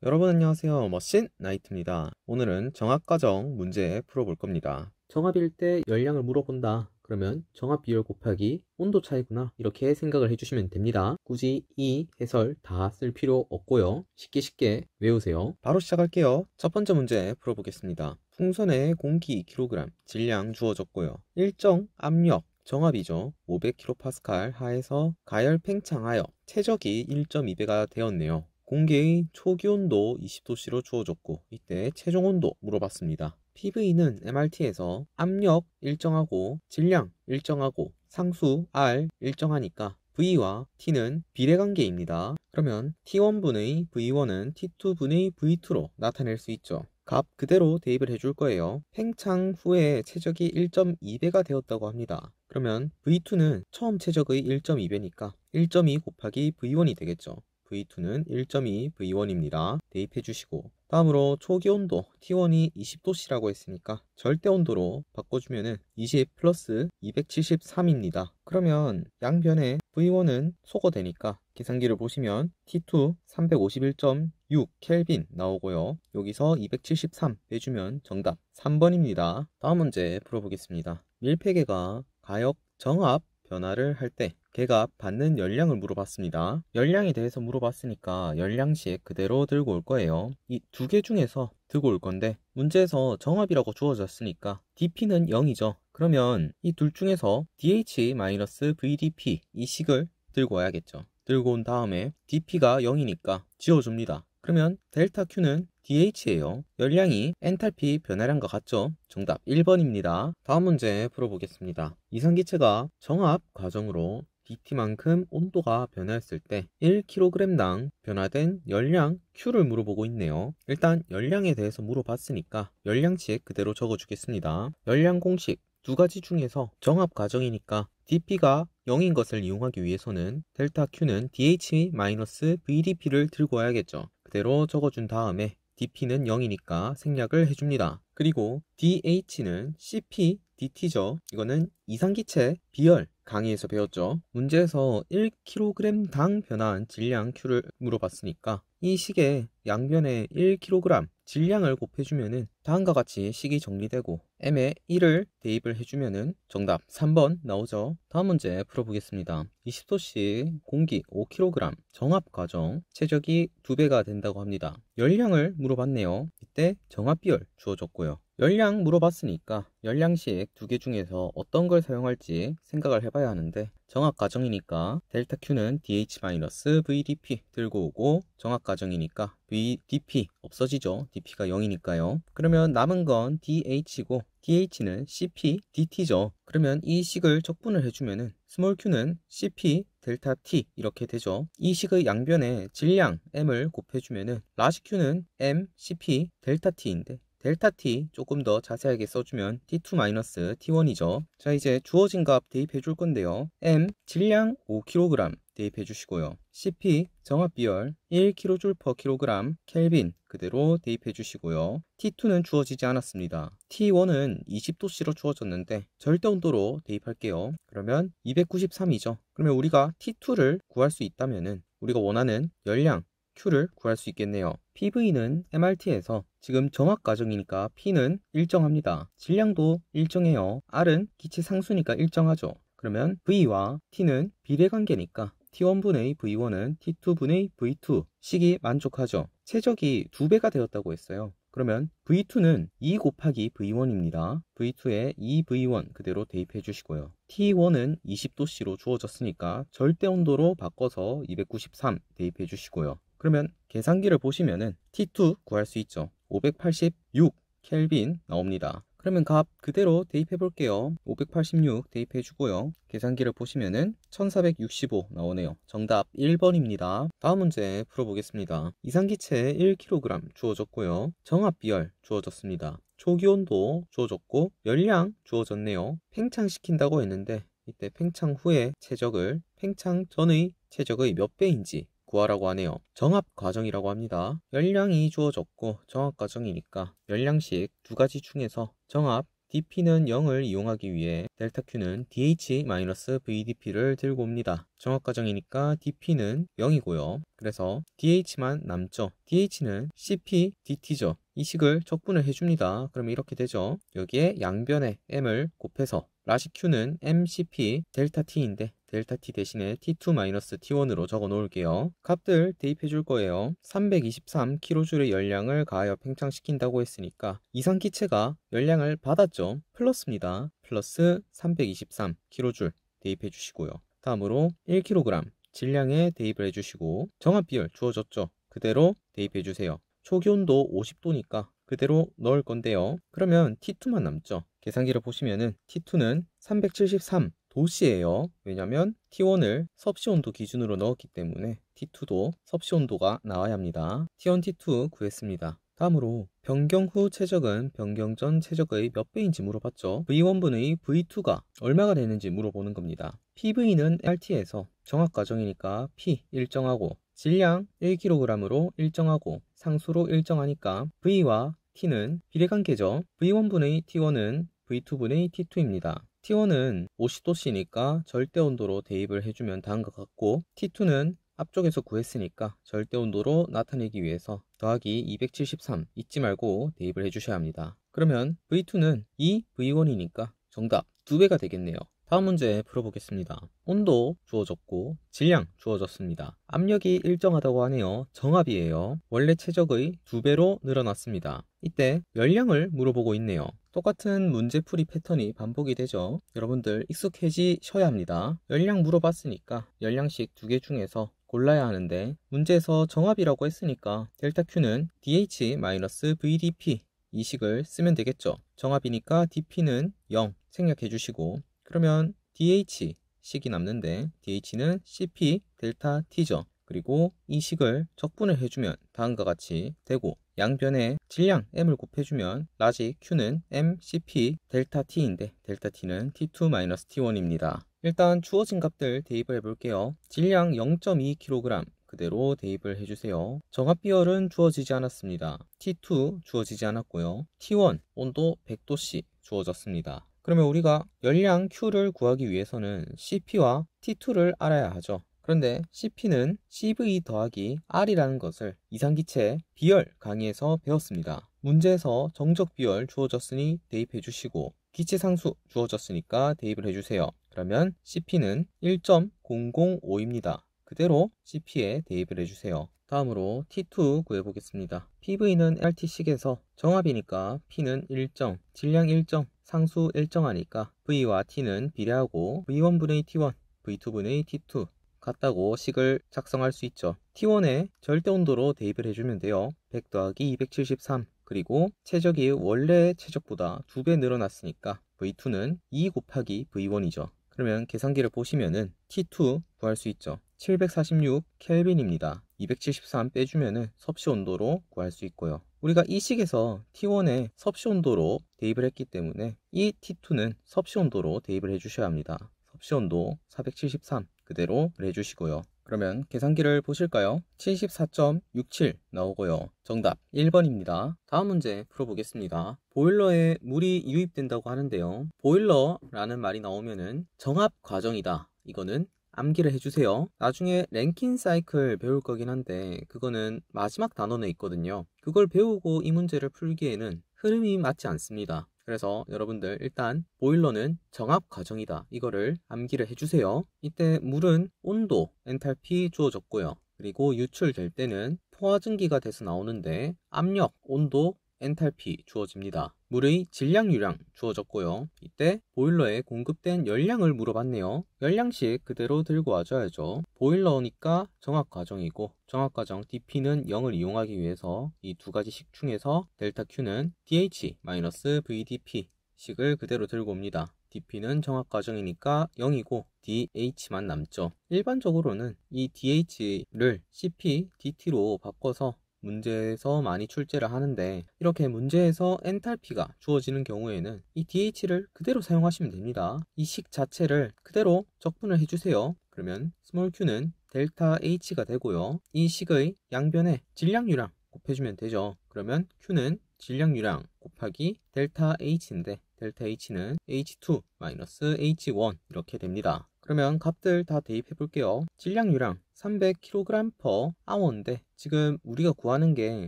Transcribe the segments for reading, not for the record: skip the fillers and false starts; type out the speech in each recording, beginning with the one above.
여러분 안녕하세요. 머신 나이트입니다. 오늘은 정합과정 문제 풀어볼 겁니다. 정합일 때 열량을 물어본다. 그러면 정합 비율 곱하기 온도 차이구나, 이렇게 생각을 해주시면 됩니다. 굳이 이 해설 다 쓸 필요 없고요. 쉽게 외우세요. 바로 시작할게요. 첫 번째 문제 풀어보겠습니다. 풍선에 공기 2kg, 질량 주어졌고요. 일정 압력, 정합이죠. 500kPa 하에서 가열 팽창하여 최적이 1.2배가 되었네요. 공기의 초기온도 20도씨로 주어졌고, 이때 최종온도 물어봤습니다. PV는 MRT에서 압력 일정하고 질량 일정하고 상수 R 일정하니까 V와 T는 비례관계입니다. 그러면 T1분의 V1은 T2분의 V2로 나타낼 수 있죠. 값 그대로 대입을 해줄 거예요. 팽창 후에 최적이 1.2배가 되었다고 합니다. 그러면 V2는 처음 최적의 1.2배니까 1.2 곱하기 V1이 되겠죠. V2는 1.2 V1입니다. 대입해 주시고, 다음으로 초기 온도 T1이 20도씨라고 했으니까 절대 온도로 바꿔주면은 20 플러스 273입니다. 그러면 양변에 V1은 소거되니까 계산기를 보시면 T2 351.6 켈빈 나오고요. 여기서 273 빼주면 정답 3번입니다. 다음 문제 풀어보겠습니다. 밀폐계가 가역 정압 변화를 할 때 걔가 받는 열량을 물어봤습니다. 열량에 대해서 물어봤으니까 열량식 그대로 들고 올 거예요. 이 두 개 중에서 들고 올 건데, 문제에서 정압이라고 주어졌으니까 dp는 0이죠. 그러면 이 둘 중에서 dh-vdp 이 식을 들고 와야겠죠. 들고 온 다음에 dp가 0이니까 지워줍니다. 그러면 델타 Q는 dH예요. 열량이 엔탈피 변화량과 같죠? 정답 1번입니다. 다음 문제 풀어보겠습니다. 이상기체가 정압 과정으로 dT만큼 온도가 변화했을 때 1kg당 변화된 열량 Q를 물어보고 있네요. 일단 열량에 대해서 물어봤으니까 열량식 그대로 적어주겠습니다. 열량 공식 두 가지 중에서 정압 과정이니까 dP가 0인 것을 이용하기 위해서는 델타 Q는 dH-VDP를 들고 와야겠죠. 그대로 적어준 다음에 dP는 0이니까 생략을 해줍니다. 그리고 dH는 CP, dT죠. 이거는 이상기체 비열 강의에서 배웠죠. 문제에서 1kg당 변화한 질량 Q를 물어봤으니까 이 식에 양변에 1kg 질량을 곱해주면은 다음과 같이 식이 정리되고 m에 1을 대입을 해주면은 정답 3번 나오죠. 다음 문제 풀어보겠습니다. 20도씨 공기 5kg 정압 과정 최적이 2배가 된다고 합니다. 열량을 물어봤네요. 이때 정압 비열 주어졌고요. 열량 물어봤으니까 열량식 두 개 중에서 어떤 걸 사용할지 생각을 해봐야 하는데, 정압 과정이니까 델타 Q는 dH-VDP 들고 오고, 정압 과정이니까 VDP 없어지죠. dP가 0이니까요. 그러면 남은 건 dH고 dH는 CP, dT죠. 그러면 이 식을 적분을 해주면은 스몰 q는 CP 델타 T 이렇게 되죠. 이 식의 양변에 질량 M을 곱해주면은 라지 q는 M, CP 델타 T인데, 델타 T 조금 더 자세하게 써주면 T2-T1이죠. 자, 이제 주어진 값 대입해 줄 건데요. M 질량 5kg 대입해 주시고요. CP 정압 비열 1kJ/kg 켈빈 그대로 대입해 주시고요. T2는 주어지지 않았습니다. T1은 20도씨로 주어졌는데 절대 온도로 대입할게요. 그러면 293이죠. 그러면 우리가 T2를 구할 수 있다면은 우리가 원하는 열량 Q를 구할 수 있겠네요. PV는 MRT에서 지금 정압 과정이니까 P는 일정합니다. 질량도 일정해요. R은 기체 상수니까 일정하죠. 그러면 V와 T는 비례관계니까 T1분의 V1은 T2분의 V2 식이 만족하죠. 최적이 2배가 되었다고 했어요. 그러면 V2는 2 곱하기 V1입니다. V2에 2V1 그대로 대입해 주시고요. T1은 20도씨로 주어졌으니까 절대 온도로 바꿔서 293 대입해 주시고요. 그러면 계산기를 보시면은 T2 구할 수 있죠. 586 켈빈 나옵니다. 그러면 값 그대로 대입해 볼게요. 586 대입해 주고요. 계산기를 보시면은 1465 나오네요. 정답 1번입니다. 다음 문제 풀어보겠습니다. 이상기체 1kg 주어졌고요. 정압 비열 주어졌습니다. 초기 온도 주어졌고 열량 주어졌네요. 팽창시킨다고 했는데 이때 팽창 후의 최적을 팽창 전의 최적의 몇 배인지 구하라고 하네요. 정압 과정이라고 합니다. 열량이 주어졌고 정압 과정이니까 열량식 두 가지 중에서 정압 dp는 0을 이용하기 위해 델타 q는 dh-vdp를 들고 옵니다. 정합과정이니까 dp는 0이고요. 그래서 dh만 남죠. dh는 cp dt죠. 이 식을 적분을 해줍니다. 그러면 이렇게 되죠. 여기에 양변에 m을 곱해서 라식 q는 mcp 델타 t인데 델타 t 대신에 t2-t1으로 적어 놓을게요. 값들 대입해 줄 거예요. 323kJ의 열량을 가하여 팽창시킨다고 했으니까 이상기체가 열량을 받았죠. 플러스입니다. 플러스 323kJ 대입해 주시고요. 다음으로 1kg 질량에 대입을 해주시고 정합비열 주어졌죠. 그대로 대입해 주세요. 초기온도 50도니까 그대로 넣을 건데요. 그러면 T2만 남죠. 계산기를 보시면은 T2는 373도씨예요. 왜냐면 T1을 섭씨온도 기준으로 넣었기 때문에 T2도 섭씨온도가 나와야 합니다. T1, T2 구했습니다. 다음으로 변경 후 최적은 변경 전 최적의 몇 배인지 물어봤죠. V1분의 V2가 얼마가 되는지 물어보는 겁니다. PV는 RT에서 정합과정이니까 P 일정하고 질량 1kg으로 일정하고 상수로 일정하니까 V와 T는 비례관계죠. V1분의 T1은 V2분의 T2입니다. T1은 50도씨니까 절대온도로 대입을 해주면 다음과 같고 T2는 앞쪽에서 구했으니까 절대온도로 나타내기 위해서 더하기 273 잊지 말고 대입을 해주셔야 합니다. 그러면 V2는 2V1이니까 정답 2배가 되겠네요. 다음 문제 풀어보겠습니다. 온도 주어졌고 질량 주어졌습니다. 압력이 일정하다고 하네요. 정압이에요. 원래 최적의 2배로 늘어났습니다. 이때 열량을 물어보고 있네요. 똑같은 문제풀이 패턴이 반복이 되죠. 여러분들 익숙해지셔야 합니다. 열량 물어봤으니까 열량식 2개 중에서 골라야 하는데 문제에서 정압이라고 했으니까 델타 Q는 dH-VdP 이 식을 쓰면 되겠죠. 정압이니까 dP는 0 생략해 주시고 그러면 dH 식이 남는데 dH는 cp 델타 t죠. 그리고 이 식을 적분을 해주면 다음과 같이 되고 양변에 질량 m을 곱해주면 라지 q는 mcp 델타 t인데 델타 t는 t2-t1입니다. 일단 주어진 값들 대입을 해볼게요. 질량 0.2kg 그대로 대입을 해주세요. 정합비열은 주어지지 않았습니다. T2 주어지지 않았고요. T1 온도 100도씨 주어졌습니다. 그러면 우리가 열량 Q를 구하기 위해서는 CP와 T2를 알아야 하죠. 그런데 CP는 CV 더하기 R이라는 것을 이상기체 비열 강의에서 배웠습니다. 문제에서 정적 비열 주어졌으니 대입해 주시고 기체상수 주어졌으니까 대입을 해주세요. 그러면 CP는 1.005입니다. 그대로 CP에 대입을 해주세요. 다음으로 T2 구해보겠습니다. PV는 RT식에서 정합이니까 P는 일정, 질량 일정, 상수 일정하니까 V와 T는 비례하고 V1분의 T1, V2분의 T2 같다고 식을 작성할 수 있죠. T1에 절대온도로 대입을 해주면 돼요. 100 더하기 273 그리고 최적이 원래 최적보다 2배 늘어났으니까 V2는 2 곱하기 V1이죠. 그러면 계산기를 보시면은 T2 구할 수 있죠. 746 켈빈입니다. 273 빼주면은 섭씨 온도로 구할 수 있고요. 우리가 이 식에서 T1에 섭씨 온도로 대입을 했기 때문에 이 T2는 섭씨 온도로 대입을 해주셔야 합니다. 섭씨 온도 473 그대로 해주시고요. 그러면 계산기를 보실까요? 74.67 나오고요. 정답 1번입니다. 다음 문제 풀어보겠습니다. 보일러에 물이 유입된다고 하는데요. 보일러라는 말이 나오면은 정압 과정이다. 이거는 암기를 해주세요. 나중에 랭킨 사이클 배울 거긴 한데 그거는 마지막 단원에 있거든요. 그걸 배우고 이 문제를 풀기에는 흐름이 맞지 않습니다. 그래서 여러분들 일단 보일러는 정압 과정이다. 이거를 암기를 해주세요. 이때 물은 온도, 엔탈피 주어졌고요. 그리고 유출될 때는 포화증기가 돼서 나오는데 압력, 온도, 엔탈피 주어집니다. 물의 질량 유량 주어졌고요. 이때 보일러에 공급된 열량을 물어봤네요. 열량식 그대로 들고 와줘야죠. 보일러니까 정압 과정이고 정압 과정 dP는 0을 이용하기 위해서 이 두 가지 식 중에서 델타 Q는 dH-VdP 식을 그대로 들고 옵니다. dP는 정압 과정이니까 0이고 dH만 남죠. 일반적으로는 이 dH를 cp dt로 바꿔서 문제에서 많이 출제를 하는데 이렇게 문제에서 엔탈피가 주어지는 경우에는 이 dH를 그대로 사용하시면 됩니다. 이 식 자체를 그대로 적분을 해주세요. 그러면 스몰 q는 델타 h가 되고요. 이 식의 양변에 질량유량 곱해주면 되죠. 그러면 q는 질량유량 곱하기 델타 h인데 델타 H는 H2 마이너스 H1 이렇게 됩니다. 그러면 값들 다 대입해 볼게요. 질량유량 300kg/h인데 지금 우리가 구하는 게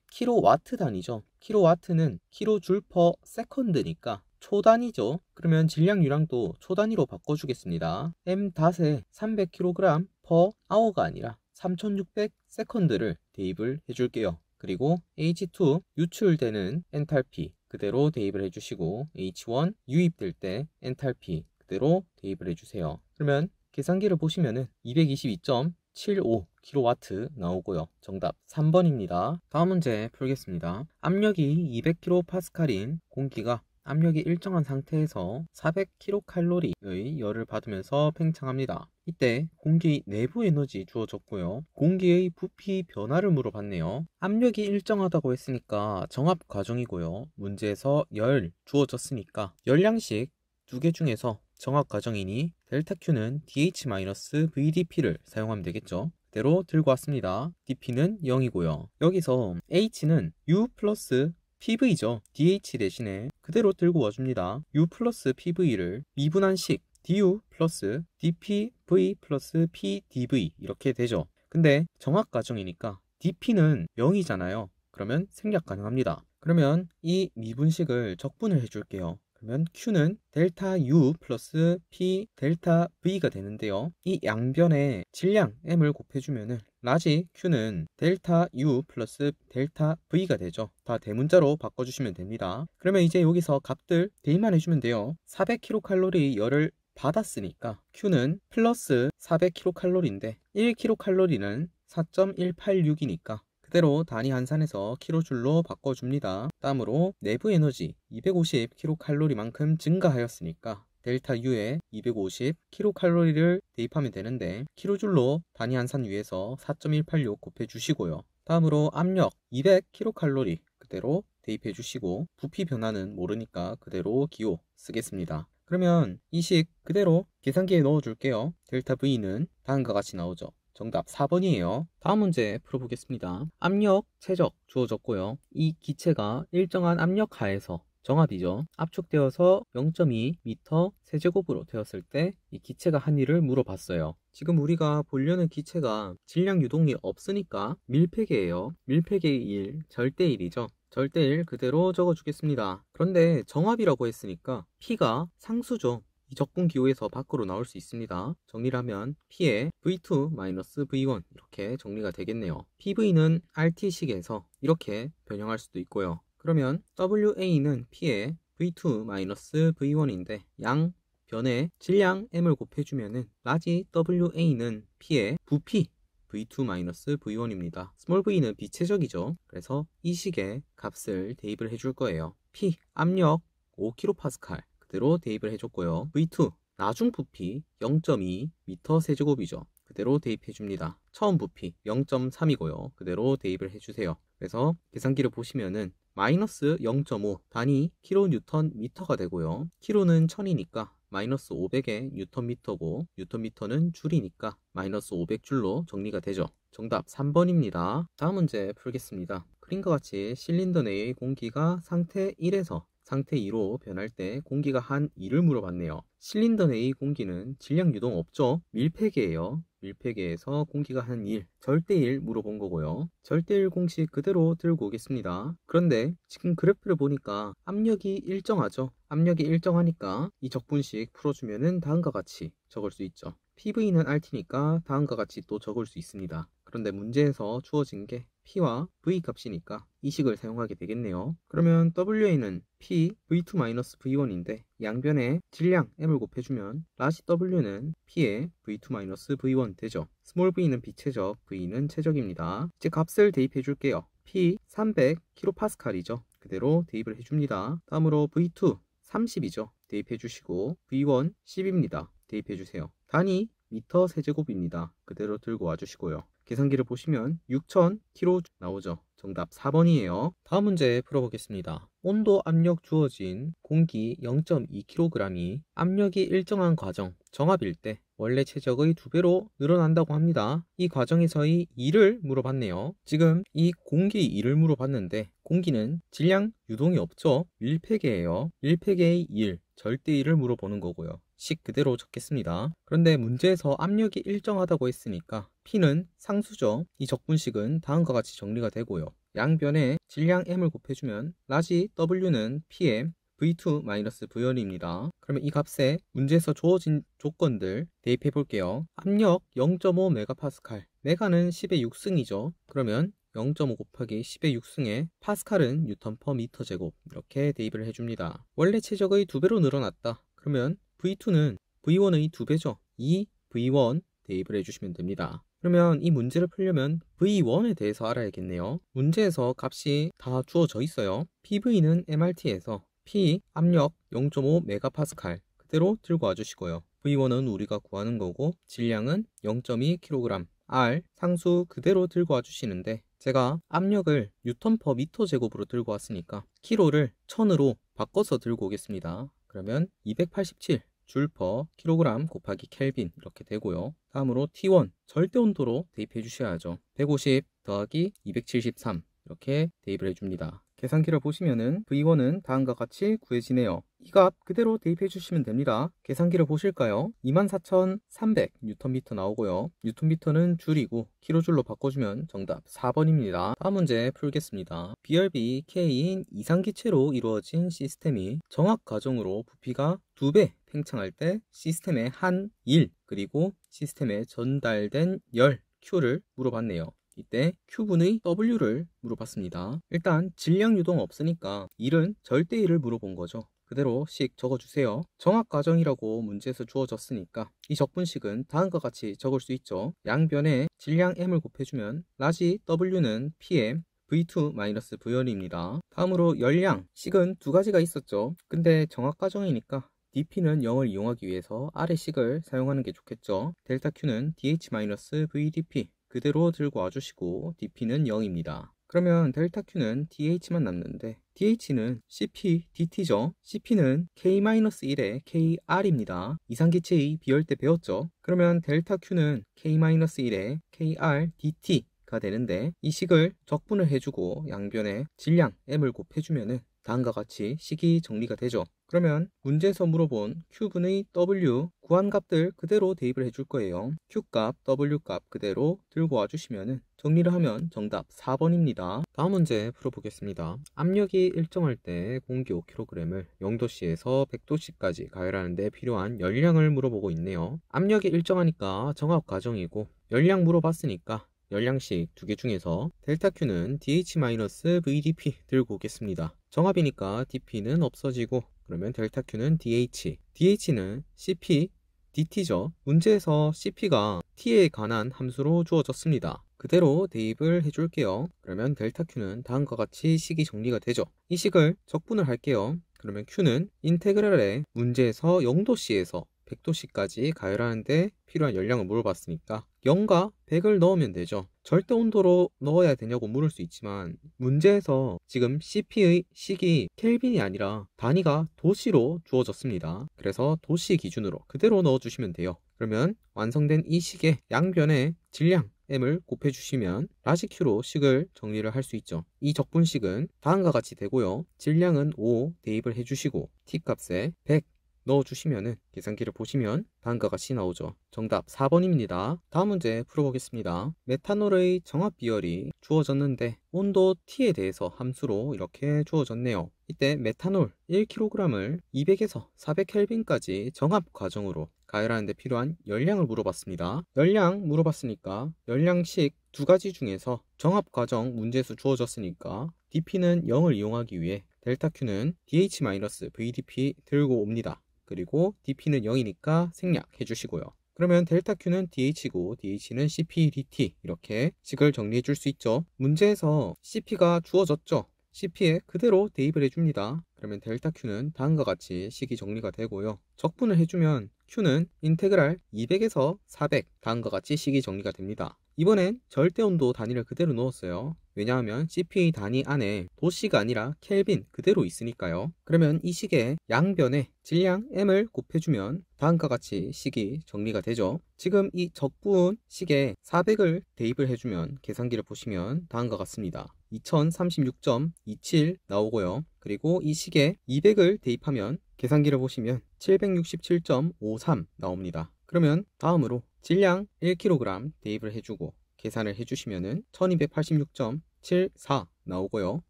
킬로와트 단위죠. 킬로와트는 킬로줄 퍼 세컨드니까 초단위죠. 그러면 질량유량도 초단위로 바꿔주겠습니다. m.에 300kg/h가 아니라 3600세컨드를 대입을 해줄게요. 그리고 H2 유출되는 엔탈피 그대로 대입을 해주시고 H1 유입될 때 엔탈피 그대로 대입을 해주세요. 그러면 계산기를 보시면은 222.75kW 나오고요. 정답 3번입니다. 다음 문제 풀겠습니다. 압력이 200kPa인 공기가 압력이 일정한 상태에서 400kcal의 열을 받으면서 팽창합니다. 이때 공기 내부 에너지 주어졌고요. 공기의 부피 변화를 물어봤네요. 압력이 일정하다고 했으니까 정압 과정이고요. 문제에서 열 주어졌으니까 열량식 두 개 중에서 정압 과정이니 델타 Q는 dH-VdP를 사용하면 되겠죠. 그대로 들고 왔습니다. dP는 0이고요. 여기서 H는 U 플러스 PV죠. DH 대신에 그대로 들고 와줍니다. U 플러스 PV를 미분한식 DU 플러스 DPV 플러스 PDV 이렇게 되죠. 근데 정압 과정이니까 DP는 0이잖아요. 그러면 생략 가능합니다. 그러면 이 미분식을 적분을 해줄게요. 그러면 Q는 델타 U 플러스 P 델타 V가 되는데요. 이 양변에 질량 M을 곱해주면은 라지 Q는 델타 U 플러스 델타 V가 되죠. 다 대문자로 바꿔주시면 됩니다. 그러면 이제 여기서 값들 대입만 해주면 돼요. 400kcal 열을 받았으니까 Q는 플러스 400kcal인데 1kcal는 4.186이니까 그대로 단위 환산해서 킬로줄로 바꿔줍니다. 다음으로 내부 에너지 250kcal만큼 증가하였으니까 델타 U에 250kcal를 대입하면 되는데 킬로줄로 단위 환산 위해서 4.186 곱해주시고요. 다음으로 압력 200kcal 그대로 대입해 주시고 부피 변화는 모르니까 그대로 기호 쓰겠습니다. 그러면 이 식 그대로 계산기에 넣어줄게요. 델타 V는 다음과 같이 나오죠. 정답 4번이에요. 다음 문제 풀어보겠습니다. 압력, 최적 주어졌고요. 이 기체가 일정한 압력 하에서 정압이죠. 압축되어서 0.2m 세제곱으로 되었을 때 이 기체가 한 일을 물어봤어요. 지금 우리가 보려는 기체가 질량 유동이 없으니까 밀폐계예요. 밀폐계의 1, 절대일이죠. 절대일 그대로 적어주겠습니다. 그런데 정압이라고 했으니까 P가 상수죠. 이 적분 기호에서 밖으로 나올 수 있습니다. 정리를 하면 P의 V2-V1 이렇게 정리가 되겠네요. PV는 RT식에서 이렇게 변형할 수도 있고요. 그러면 WA는 P의 V2-V1인데 양 변에 질량 M을 곱해주면은 라지 WA는 P의 부피 V2-V1입니다. 스몰 v는 비체적이죠. 그래서 이 식의 값을 대입을 해줄 거예요. P 압력 5kPa 그대로 대입을 해줬고요. V2 나중 부피 0.2m 세제곱이죠. 그대로 대입해 줍니다. 처음 부피 0.3이고요. 그대로 대입을 해주세요. 그래서 계산기를 보시면은 마이너스 0.5 단위 킬로뉴턴 미터가 되고요. 킬로는 1000이니까 마이너스 500의 뉴턴미터고 뉴턴미터는 줄이니까 마이너스 500줄로 정리가 되죠. 정답 3번입니다. 다음 문제 풀겠습니다. 그림과 같이 실린더 내의 공기가 상태 1에서 상태 2로 변할 때 공기가 한 일을 물어봤네요. 실린더 내의 공기는 질량 유동 없죠? 밀폐계예요. 밀폐계에서 공기가 한 일, 절대일 물어본 거고요. 절대일 공식 그대로 들고 오겠습니다. 그런데 지금 그래프를 보니까 압력이 일정하죠? 압력이 일정하니까 이 적분식 풀어주면은 다음과 같이 적을 수 있죠. PV는 RT니까 다음과 같이 또 적을 수 있습니다. 그런데 문제에서 주어진 게 P와 V 값이니까 이 식을 사용하게 되겠네요. 그러면 WA는 P V2-V1인데 양변에 질량 M을 곱해주면 라지 W는 P의 V2-V1 되죠. 스몰 v는 비체적, V는 체적입니다. 이제 값을 대입해 줄게요. P 300kPa이죠. 그대로 대입을 해줍니다. 다음으로 V2 30이죠. 대입해 주시고 V1 10입니다. 대입해 주세요. 단위 미터 세제곱입니다. 그대로 들고 와주시고요. 계산기를 보시면 6000kg 나오죠. 정답 4번이에요. 다음 문제 풀어보겠습니다. 온도 압력 주어진 공기 0.2kg이 압력이 일정한 과정 정압일 때 원래 최적의 2배로 늘어난다고 합니다. 이 과정에서의 E를 물어봤네요. 지금 이 공기 E를 물어봤는데 공기는 질량 유동이 없죠. 밀폐계예요. 밀폐계의 1, 절대 1을 물어보는 거고요. 식 그대로 적겠습니다. 그런데 문제에서 압력이 일정하다고 했으니까 P는 상수죠. 이 적분식은 다음과 같이 정리가 되고요. 양변에 질량 M을 곱해주면 라지 W는 PM V2-V1입니다. 그러면 이 값에 문제에서 주어진 조건들 대입해 볼게요. 압력 0.5MPa, 메가는 10의 6승이죠. 그러면 0.5 곱하기 10의 6승에 파스칼은 뉴턴/미터 제곱 이렇게 대입을 해줍니다. 원래 최적의 2배로 늘어났다. 그러면 V2는 V1의 2배죠. 이 V1 대입을 해주시면 됩니다. 그러면 이 문제를 풀려면 V1에 대해서 알아야겠네요. 문제에서 값이 다 주어져 있어요. PV는 MRT에서 P 압력 0.5MPa 그대로 들고 와주시고요. V1은 우리가 구하는 거고 질량은 0.2kg, R 상수 그대로 들고 와주시는데 제가 압력을 뉴턴/미터 제곱으로 들고 왔으니까 키로를 1000으로 바꿔서 들고 오겠습니다. 그러면 287 줄/kg 곱하기 켈빈 이렇게 되고요. 다음으로 T1 절대 온도로 대입해 주셔야죠. 150 더하기 273 이렇게 대입을 해줍니다. 계산기를 보시면은 V1은 다음과 같이 구해지네요. 이 값 그대로 대입해 주시면 됩니다. 계산기를 보실까요? 24,300 뉴턴미터 나오고요. 뉴턴미터는 줄이고 킬로줄로 바꿔주면 정답 4번입니다. 다음 문제 풀겠습니다. BRB K인 이상기체로 이루어진 시스템이 정확 과정으로 부피가 2배 팽창할 때 시스템의 한 일 그리고 시스템에 전달된 열 Q를 물어봤네요. 이때 Q분의 W를 물어봤습니다. 일단 질량 유동 없으니까 1은 절대 1을 물어본 거죠. 그대로 식 적어주세요. 정확 과정이라고 문제에서 주어졌으니까 이 적분식은 다음과 같이 적을 수 있죠. 양변에 질량 M을 곱해주면 라지 W는 PM V2-V1입니다. 다음으로 열량, 식은 두 가지가 있었죠. 근데 정확 과정이니까 dp는 0을 이용하기 위해서 아래 식을 사용하는 게 좋겠죠. 델타 Q는 dH-VdP 그대로 들고 와주시고 dp는 0입니다. 그러면 델타 Q는 dH만 남는데 dH는 CP dT죠. CP는 K-1의 KR입니다. 이상기체의 비열 때 배웠죠. 그러면 델타 Q는 K-1의 KR dT가 되는데 이 식을 적분을 해주고 양변에 질량 M을 곱해주면은 다음과 같이 식이 정리가 되죠. 그러면 문제에서 물어본 Q분의 W 구한 값들 그대로 대입을 해줄 거예요. Q값, W값 그대로 들고 와주시면 정리를 하면 정답 4번입니다. 다음 문제 풀어보겠습니다. 압력이 일정할 때 공기 5kg을 0도씨에서 100도씨까지 가열하는 데 필요한 열량을 물어보고 있네요. 압력이 일정하니까 정합 과정이고 열량 물어봤으니까 열량식 두 개 중에서 델타 Q는 dH-VdP 들고 오겠습니다. 정합이니까 dP는 없어지고 그러면 델타 Q는 dH, dH는 CP dT죠. 문제에서 CP가 T에 관한 함수로 주어졌습니다. 그대로 대입을 해줄게요. 그러면 델타 Q는 다음과 같이 식이 정리가 되죠. 이 식을 적분을 할게요. 그러면 Q는 인테그랄에 문제에서 0도씨에서 100도씨까지 가열하는데 필요한 열량을 물어봤으니까 0과 100을 넣으면 되죠. 절대 온도로 넣어야 되냐고 물을 수 있지만 문제에서 지금 CP의 식이 켈빈이 아니라 단위가 도씨로 주어졌습니다. 그래서 도씨 기준으로 그대로 넣어주시면 돼요. 그러면 완성된 이 식의 양변에 질량 M을 곱해주시면 라지 Q로 식을 정리를 할 수 있죠. 이 적분식은 다음과 같이 되고요. 질량은 5 대입을 해주시고 T값에 100 넣어주시면은 계산기를 보시면 다음과 같이 나오죠. 정답 4번입니다. 다음 문제 풀어보겠습니다. 메탄올의 정합 비율이 주어졌는데 온도 T에 대해서 함수로 이렇게 주어졌네요. 이때 메탄올 1kg을 200에서 400켈빈까지 정합 과정으로 가열하는 데 필요한 열량을 물어봤습니다. 열량 물어봤으니까 열량식 두 가지 중에서 정합 과정 문제에서 주어졌으니까 dp는 0을 이용하기 위해 델타 Q는 dH-VdP 들고 옵니다. 그리고 dp는 0이니까 생략해 주시고요. 그러면 델타 Q는 dH고 dH는 CP dt 이렇게 식을 정리해 줄 수 있죠. 문제에서 CP가 주어졌죠. CP에 그대로 대입을 해줍니다. 그러면 델타 Q는 다음과 같이 식이 정리가 되고요. 적분을 해주면 Q는 인테그랄 200에서 400 다음과 같이 식이 정리가 됩니다. 이번엔 절대온도 단위를 그대로 넣었어요. 왜냐하면 CPA 단위 안에 도씨가 아니라 켈빈 그대로 있으니까요. 그러면 이 식의 양변에 질량 m을 곱해주면 다음과 같이 식이 정리가 되죠. 지금 이 적분 식에 400을 대입을 해주면 계산기를 보시면 다음과 같습니다. 2036.27 나오고요. 그리고 이 식에 200을 대입하면 계산기를 보시면 767.53 나옵니다. 그러면 다음으로 질량 1kg 대입을 해주고 계산을 해주시면 1286.74 나오고요.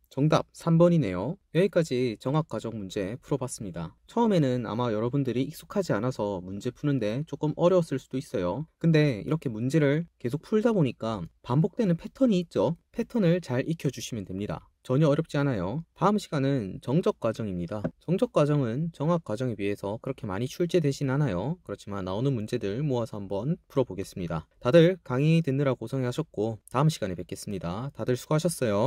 정답 3번이네요. 여기까지 정학가정 문제 풀어봤습니다. 처음에는 아마 여러분들이 익숙하지 않아서 문제 푸는데 조금 어려웠을 수도 있어요. 근데 이렇게 문제를 계속 풀다 보니까 반복되는 패턴이 있죠. 패턴을 잘 익혀주시면 됩니다. 전혀 어렵지 않아요. 다음 시간은 정적과정입니다. 정적과정은 정학과정에 비해서 그렇게 많이 출제되진 않아요. 그렇지만 나오는 문제들 모아서 한번 풀어보겠습니다. 다들 강의 듣느라 고생하셨고 다음 시간에 뵙겠습니다. 다들 수고하셨어요.